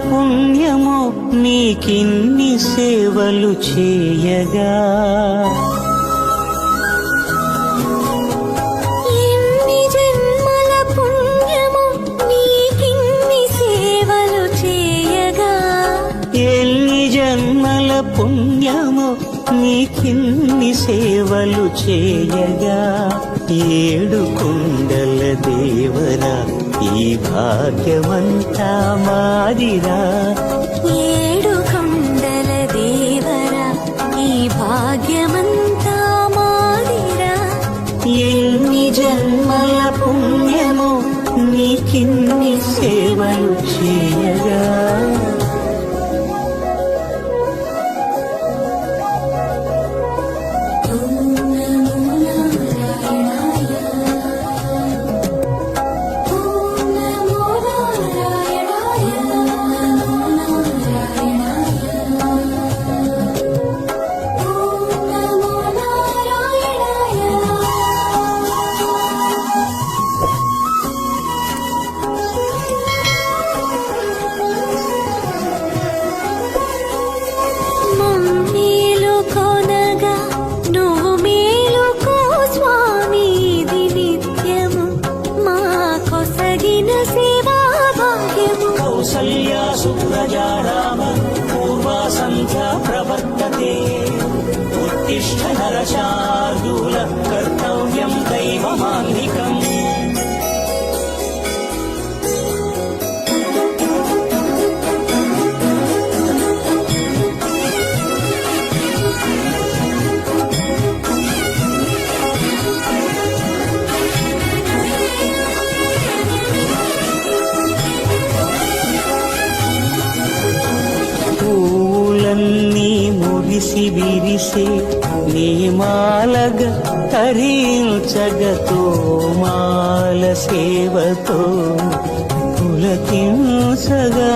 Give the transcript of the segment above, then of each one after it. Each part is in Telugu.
పుణ్యము నీకిన్ని సేవలు చేయగా ఎన్ని జన్మల పుణ్యము నీకిన్ని సేవలు చేయగా ఎన్ని జన్మల పుణ్యము నీకిన్ని సేవలు చేయగా ఏడు కొండల దేవరా ఈ భాగ్యమంతా మాదిరా ఏడు కొండల దేవరా ఈ భాగ్యమంతా మాదిరా ఎన్ని జన్మల పుణ్యము నీకిన్ని సేవలు చేయగా సుప్రజా రామ పూర్వా సంధ్యా ప్రవర్తతే ఉత్తిష్ఠ నరశార్దూల కర్తవ్యం దైవమాన్నికం పూలన్నీ మురిసి విరిసే నీ మాలగ తరించగతో మాల సేవతో పులకించగా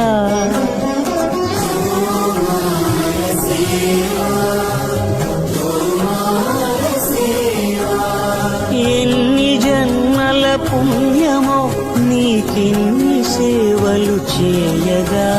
ఎన్ని జన్మల పుణ్యమో నీకిన్ని సేవలు చేయగా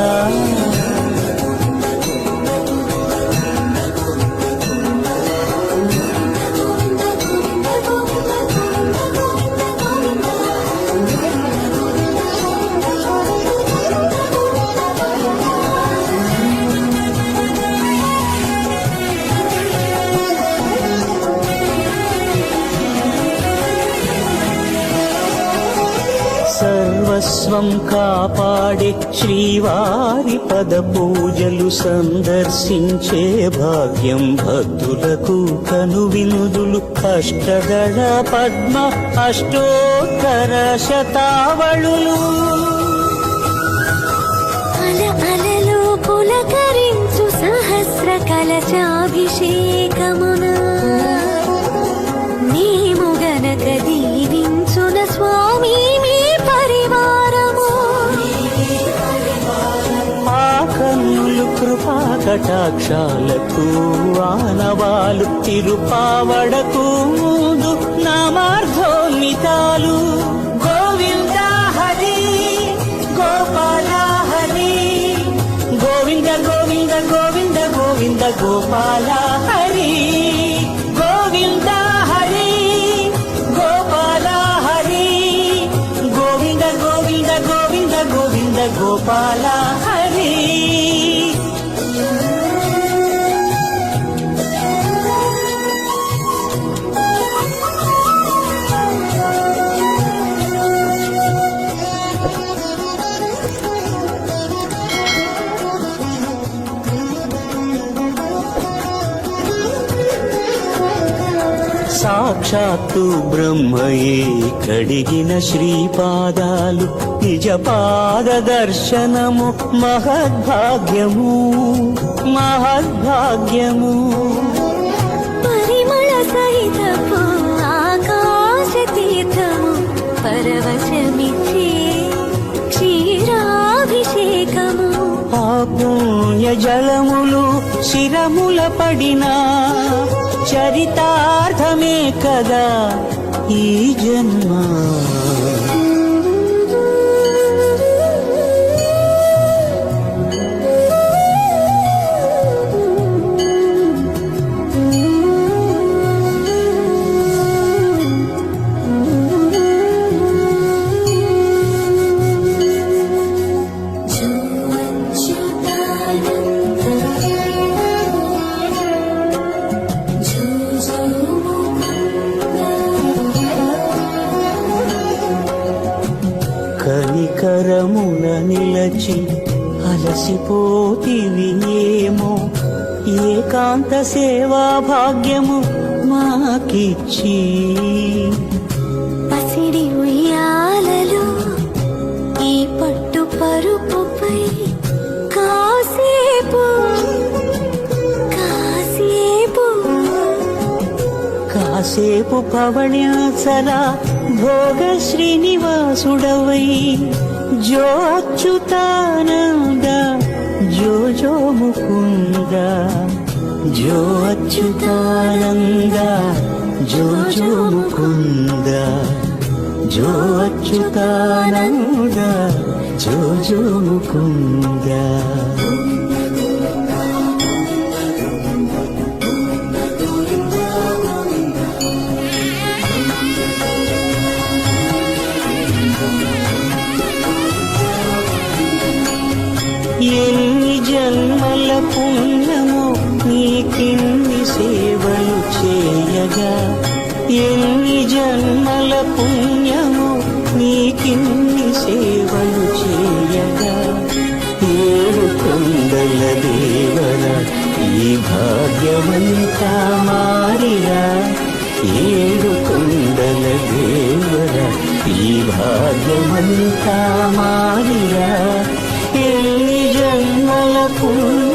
సర్వస్వం కాపాడే శ్రీవారి పద పూజలు సందర్శించే భాగ్యం భక్తులకు కనువినుదులు అష్టదళ పద్మ అష్టోత్తర శతావళులు అలలు పులకరించు సహస్ర కలశాభిషేకమున నీము గనక దీవించున స్వామి మీ పరివారము ఆ కన్నులు కృపా కటాక్షాలకు ఆనవాలు తిరుపావడకు ముందు నామార్థోన్మితాలు గోవింద హరి గోపాల హరి గోవింద గోవింద గోవింద గోవింద గోపాల హరి గోవింద హరి గోపాల హరి గోవింద గోవింద గోవింద గోవింద గోపాల హరి సాక్షాత్తు బ్రహ్మయే కడిగిన శ్రీపాదాలు నిజ పాద దర్శనము మహద్భాగ్యము మహద్భాగ్యము పరిమళ సహితపు ఆకాశ తీర్థము పరవశమిచ్చే క్షీరాభిషేకము ఆ పుణ్య జలములు శిరముల పడినా చరితార్థమే కదా ఈ జన్మ తలచి అలసిపోతివి ఏమో ఏకాంత సేవా భాగ్యము మాకిచ్చి పసిడి ఉయ్యాలలో ఈ పట్టు పరుపుపై కాసేపు కాసేపు కాసేపు పవణ్యాసరా భోగ శ్రీనివాసుడవై జో అచ్యుతానంద జో జో ముకుంద జో అచ్యుతానంద జో జో ముకుంద జో అచ్యుతానంద జో జో ముకుంద ఎన్ని జన్మల పుణ్యమో నీకిన్ని సేవలు చేయగా ఎన్ని జన్మల పుణ్యమో నీకిన్ని సేవలు చేయగా ఏడు కొండల దేవర ఈ భాగ్యమంతా మారిరా ఏడు కొండల దేవర ఈ భాగ్యమంతా మారిరా ఎన్ని జన్మల పుణ్య